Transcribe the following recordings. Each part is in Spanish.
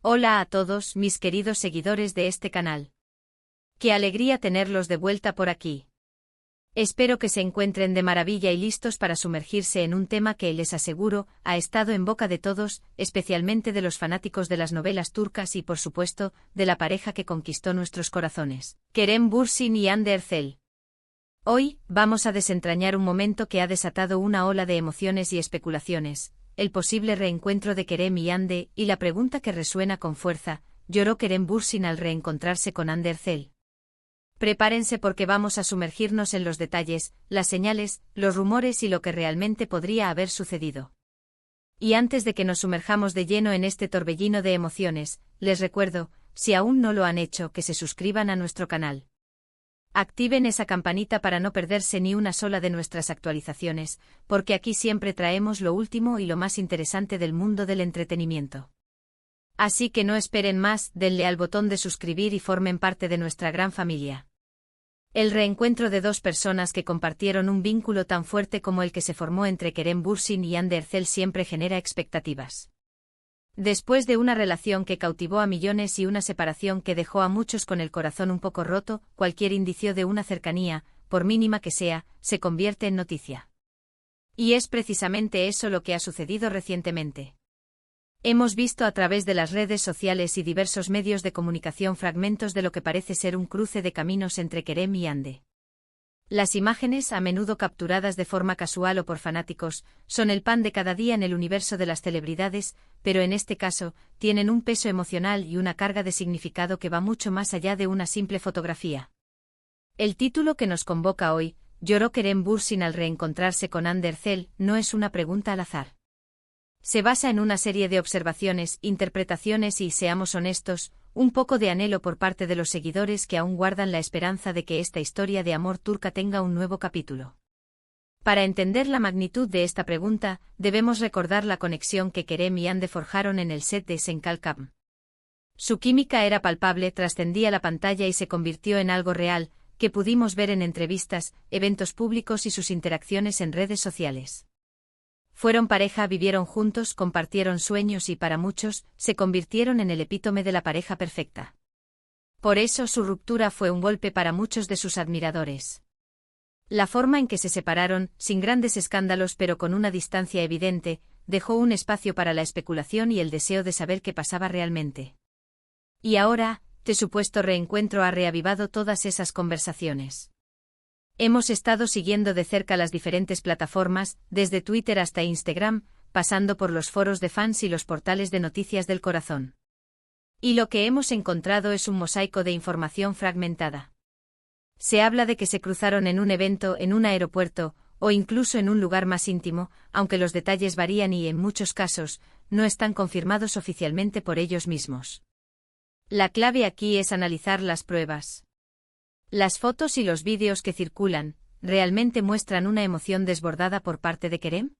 Hola a todos mis queridos seguidores de este canal. Qué alegría tenerlos de vuelta por aquí. Espero que se encuentren de maravilla y listos para sumergirse en un tema que, les aseguro, ha estado en boca de todos, especialmente de los fanáticos de las novelas turcas y, por supuesto, de la pareja que conquistó nuestros corazones, Kerem Bürsin y Hande Erçel. Hoy, vamos a desentrañar un momento que ha desatado una ola de emociones y especulaciones, el posible reencuentro de Kerem y Hande, y la pregunta que resuena con fuerza: ¿lloró Kerem Bürsin al reencontrarse con Hande Erçel? Prepárense porque vamos a sumergirnos en los detalles, las señales, los rumores y lo que realmente podría haber sucedido. Y antes de que nos sumerjamos de lleno en este torbellino de emociones, les recuerdo, si aún no lo han hecho, que se suscriban a nuestro canal. Activen esa campanita para no perderse ni una sola de nuestras actualizaciones, porque aquí siempre traemos lo último y lo más interesante del mundo del entretenimiento. Así que no esperen más, denle al botón de suscribir y formen parte de nuestra gran familia. El reencuentro de dos personas que compartieron un vínculo tan fuerte como el que se formó entre Kerem Bürsin y Hande Erçel siempre genera expectativas. Después de una relación que cautivó a millones y una separación que dejó a muchos con el corazón un poco roto, cualquier indicio de una cercanía, por mínima que sea, se convierte en noticia. Y es precisamente eso lo que ha sucedido recientemente. Hemos visto a través de las redes sociales y diversos medios de comunicación fragmentos de lo que parece ser un cruce de caminos entre Kerem y Hande. Las imágenes, a menudo capturadas de forma casual o por fanáticos, son el pan de cada día en el universo de las celebridades, pero en este caso, tienen un peso emocional y una carga de significado que va mucho más allá de una simple fotografía. El título que nos convoca hoy, ¿lloró Kerem Bürsin al reencontrarse con Hande Erçel?, no es una pregunta al azar. Se basa en una serie de observaciones, interpretaciones y, seamos honestos, un poco de anhelo por parte de los seguidores que aún guardan la esperanza de que esta historia de amor turca tenga un nuevo capítulo. Para entender la magnitud de esta pregunta, debemos recordar la conexión que Kerem y Hande forjaron en el set de Senkalkam. Su química era palpable, trascendía la pantalla y se convirtió en algo real, que pudimos ver en entrevistas, eventos públicos y sus interacciones en redes sociales. Fueron pareja, vivieron juntos, compartieron sueños y, para muchos, se convirtieron en el epítome de la pareja perfecta. Por eso su ruptura fue un golpe para muchos de sus admiradores. La forma en que se separaron, sin grandes escándalos pero con una distancia evidente, dejó un espacio para la especulación y el deseo de saber qué pasaba realmente. Y ahora, este supuesto reencuentro ha reavivado todas esas conversaciones. Hemos estado siguiendo de cerca las diferentes plataformas, desde Twitter hasta Instagram, pasando por los foros de fans y los portales de noticias del corazón. Y lo que hemos encontrado es un mosaico de información fragmentada. Se habla de que se cruzaron en un evento, en un aeropuerto, o incluso en un lugar más íntimo, aunque los detalles varían y, en muchos casos, no están confirmados oficialmente por ellos mismos. La clave aquí es analizar las pruebas. ¿Las fotos y los vídeos que circulan realmente muestran una emoción desbordada por parte de Kerem?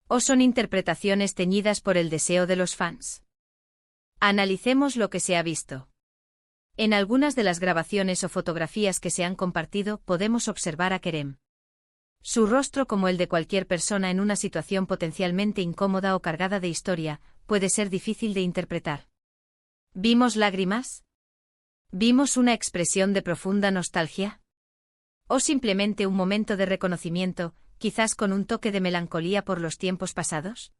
¿O son interpretaciones teñidas por el deseo de los fans? Analicemos lo que se ha visto. En algunas de las grabaciones o fotografías que se han compartido podemos observar a Kerem. Su rostro, como el de cualquier persona en una situación potencialmente incómoda o cargada de historia, puede ser difícil de interpretar. ¿Vimos lágrimas? ¿Vimos una expresión de profunda nostalgia? ¿O simplemente un momento de reconocimiento, quizás con un toque de melancolía por los tiempos pasados?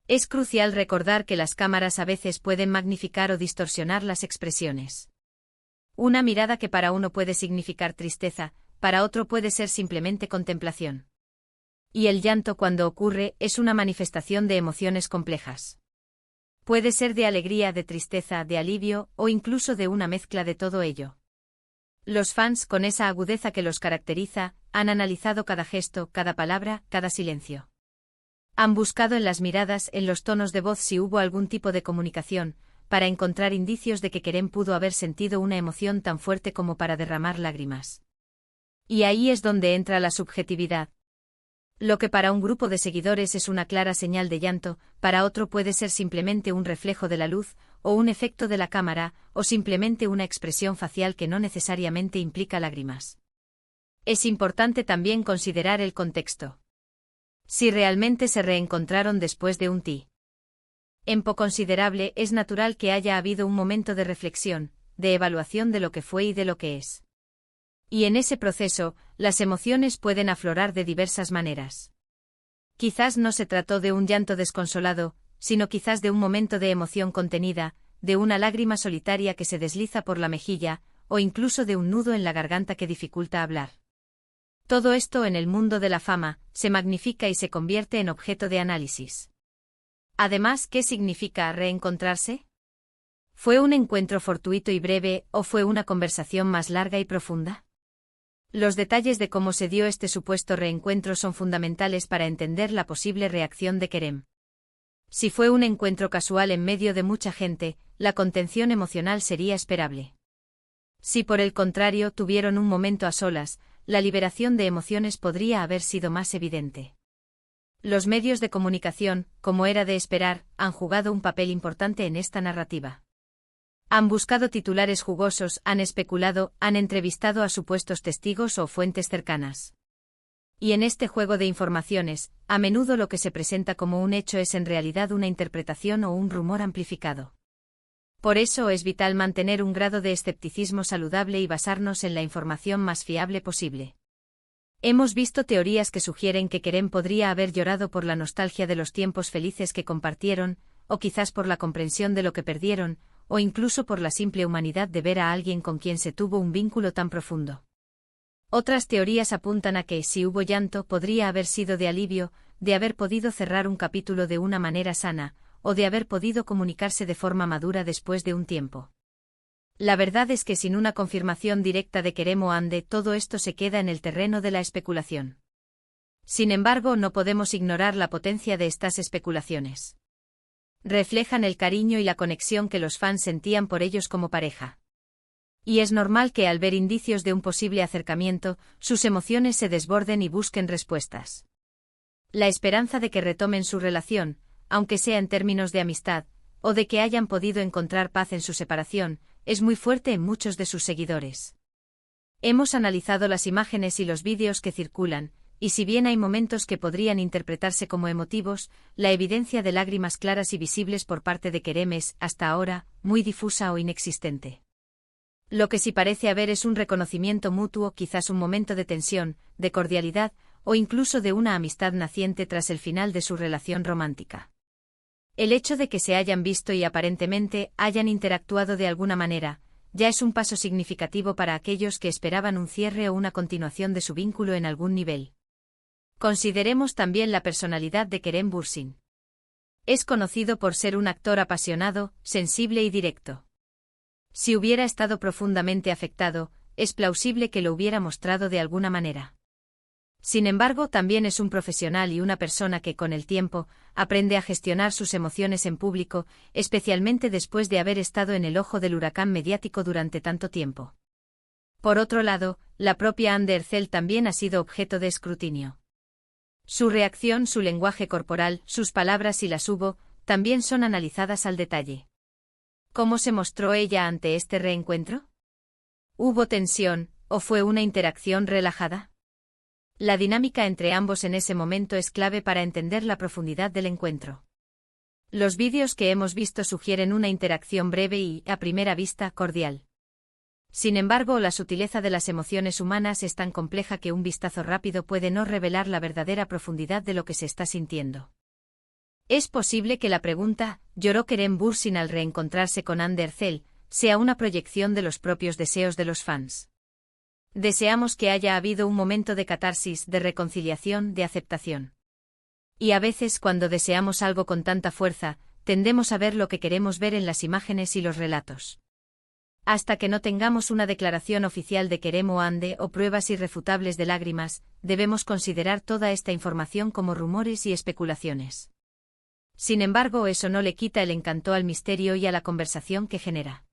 Es crucial recordar que las cámaras a veces pueden magnificar o distorsionar las expresiones. Una mirada que para uno puede significar tristeza, para otro puede ser simplemente contemplación. Y el llanto, cuando ocurre, es una manifestación de emociones complejas. Puede ser de alegría, de tristeza, de alivio, o incluso de una mezcla de todo ello. Los fans, con esa agudeza que los caracteriza, han analizado cada gesto, cada palabra, cada silencio. Han buscado en las miradas, en los tonos de voz si hubo algún tipo de comunicación, para encontrar indicios de que Kerem pudo haber sentido una emoción tan fuerte como para derramar lágrimas. Y ahí es donde entra la subjetividad. Lo que para un grupo de seguidores es una clara señal de llanto, para otro puede ser simplemente un reflejo de la luz, o un efecto de la cámara, o simplemente una expresión facial que no necesariamente implica lágrimas. Es importante también considerar el contexto. Si realmente se reencontraron después de un En po considerable es natural que haya habido un momento de reflexión, de evaluación de lo que fue y de lo que es. Y en ese proceso, las emociones pueden aflorar de diversas maneras. Quizás no se trató de un llanto desconsolado, sino quizás de un momento de emoción contenida, de una lágrima solitaria que se desliza por la mejilla, o incluso de un nudo en la garganta que dificulta hablar. Todo esto en el mundo de la fama, se magnifica y se convierte en objeto de análisis. Además, ¿qué significa reencontrarse? ¿Fue un encuentro fortuito y breve, o fue una conversación más larga y profunda? Los detalles de cómo se dio este supuesto reencuentro son fundamentales para entender la posible reacción de Kerem. Si fue un encuentro casual en medio de mucha gente, la contención emocional sería esperable. Si por el contrario tuvieron un momento a solas, la liberación de emociones podría haber sido más evidente. Los medios de comunicación, como era de esperar, han jugado un papel importante en esta narrativa. Han buscado titulares jugosos, han especulado, han entrevistado a supuestos testigos o fuentes cercanas. Y en este juego de informaciones, a menudo lo que se presenta como un hecho es en realidad una interpretación o un rumor amplificado. Por eso es vital mantener un grado de escepticismo saludable y basarnos en la información más fiable posible. Hemos visto teorías que sugieren que Kerem podría haber llorado por la nostalgia de los tiempos felices que compartieron, o quizás por la comprensión de lo que perdieron, o incluso por la simple humanidad de ver a alguien con quien se tuvo un vínculo tan profundo. Otras teorías apuntan a que, si hubo llanto, podría haber sido de alivio, de haber podido cerrar un capítulo de una manera sana, o de haber podido comunicarse de forma madura después de un tiempo. La verdad es que sin una confirmación directa de Kerem o Hande, todo esto se queda en el terreno de la especulación. Sin embargo, no podemos ignorar la potencia de estas especulaciones. Reflejan el cariño y la conexión que los fans sentían por ellos como pareja. Y es normal que al ver indicios de un posible acercamiento, sus emociones se desborden y busquen respuestas. La esperanza de que retomen su relación, aunque sea en términos de amistad, o de que hayan podido encontrar paz en su separación, es muy fuerte en muchos de sus seguidores. Hemos analizado las imágenes y los vídeos que circulan, y si bien hay momentos que podrían interpretarse como emotivos, la evidencia de lágrimas claras y visibles por parte de Kerem es, hasta ahora, muy difusa o inexistente. Lo que sí parece haber es un reconocimiento mutuo, quizás un momento de tensión, de cordialidad, o incluso de una amistad naciente tras el final de su relación romántica. El hecho de que se hayan visto y aparentemente hayan interactuado de alguna manera, ya es un paso significativo para aquellos que esperaban un cierre o una continuación de su vínculo en algún nivel. Consideremos también la personalidad de Kerem Bürsin. Es conocido por ser un actor apasionado, sensible y directo. Si hubiera estado profundamente afectado, es plausible que lo hubiera mostrado de alguna manera. Sin embargo, también es un profesional y una persona que, con el tiempo, aprende a gestionar sus emociones en público, especialmente después de haber estado en el ojo del huracán mediático durante tanto tiempo. Por otro lado, la propia Hande Erçel también ha sido objeto de escrutinio. Su reacción, su lenguaje corporal, sus palabras y las hubo, también son analizadas al detalle. ¿Cómo se mostró ella ante este reencuentro? ¿Hubo tensión, o fue una interacción relajada? La dinámica entre ambos en ese momento es clave para entender la profundidad del encuentro. Los vídeos que hemos visto sugieren una interacción breve y, a primera vista, cordial. Sin embargo, la sutileza de las emociones humanas es tan compleja que un vistazo rápido puede no revelar la verdadera profundidad de lo que se está sintiendo. Es posible que la pregunta, ¿lloró Kerem Bürsin al reencontrarse con Hande Erçel?, sea una proyección de los propios deseos de los fans. Deseamos que haya habido un momento de catarsis, de reconciliación, de aceptación. Y a veces, cuando deseamos algo con tanta fuerza, tendemos a ver lo que queremos ver en las imágenes y los relatos. Hasta que no tengamos una declaración oficial de Kerem o Hande o pruebas irrefutables de lágrimas, debemos considerar toda esta información como rumores y especulaciones. Sin embargo, eso no le quita el encanto al misterio y a la conversación que genera.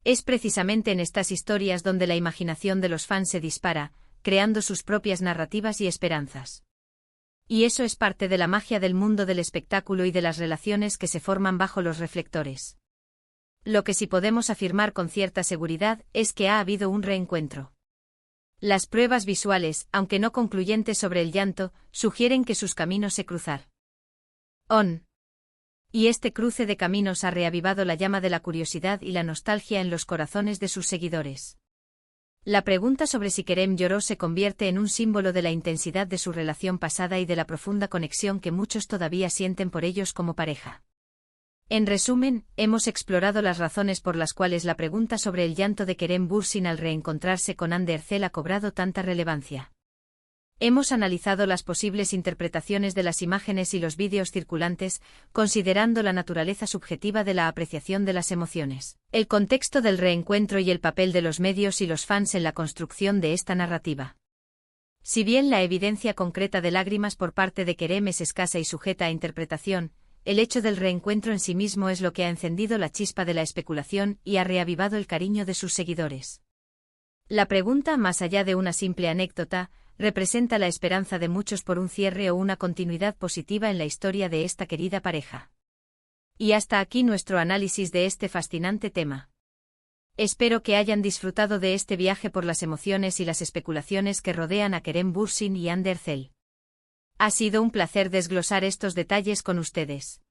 Es precisamente en estas historias donde la imaginación de los fans se dispara, creando sus propias narrativas y esperanzas. Y eso es parte de la magia del mundo del espectáculo y de las relaciones que se forman bajo los reflectores. Lo que sí podemos afirmar con cierta seguridad es que ha habido un reencuentro. Las pruebas visuales, aunque no concluyentes sobre el llanto, sugieren que sus caminos se cruzaron. Y este cruce de caminos ha reavivado la llama de la curiosidad y la nostalgia en los corazones de sus seguidores. La pregunta sobre si Kerem lloró se convierte en un símbolo de la intensidad de su relación pasada y de la profunda conexión que muchos todavía sienten por ellos como pareja. En resumen, hemos explorado las razones por las cuales la pregunta sobre el llanto de Kerem Bürsin al reencontrarse con Hande Erçel ha cobrado tanta relevancia. Hemos analizado las posibles interpretaciones de las imágenes y los vídeos circulantes, considerando la naturaleza subjetiva de la apreciación de las emociones, el contexto del reencuentro y el papel de los medios y los fans en la construcción de esta narrativa. Si bien la evidencia concreta de lágrimas por parte de Kerem es escasa y sujeta a interpretación, el hecho del reencuentro en sí mismo es lo que ha encendido la chispa de la especulación y ha reavivado el cariño de sus seguidores. La pregunta, más allá de una simple anécdota, representa la esperanza de muchos por un cierre o una continuidad positiva en la historia de esta querida pareja. Y hasta aquí nuestro análisis de este fascinante tema. Espero que hayan disfrutado de este viaje por las emociones y las especulaciones que rodean a Kerem Bürsin y Hande Erçel. Ha sido un placer desglosar estos detalles con ustedes.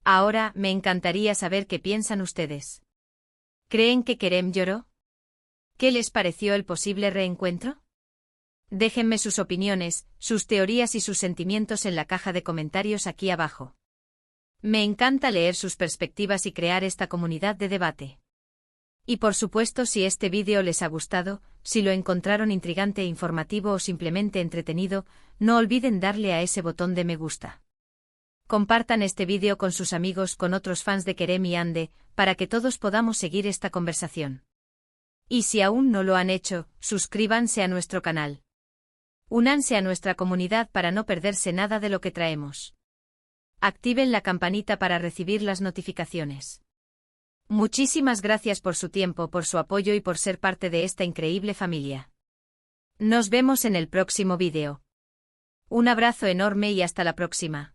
Ahora, me encantaría saber qué piensan ustedes. ¿Creen que Kerem lloró? ¿Qué les pareció el posible reencuentro? Déjenme sus opiniones, sus teorías y sus sentimientos en la caja de comentarios aquí abajo. Me encanta leer sus perspectivas y crear esta comunidad de debate. Y por supuesto, si este vídeo les ha gustado, si lo encontraron intrigante e informativo o simplemente entretenido, no olviden darle a ese botón de me gusta. Compartan este vídeo con sus amigos, con otros fans de Kerem y Hande, para que todos podamos seguir esta conversación. Y si aún no lo han hecho, suscríbanse a nuestro canal. Únanse a nuestra comunidad para no perderse nada de lo que traemos. Activen la campanita para recibir las notificaciones. Muchísimas gracias por su tiempo, por su apoyo y por ser parte de esta increíble familia. Nos vemos en el próximo vídeo. Un abrazo enorme y hasta la próxima.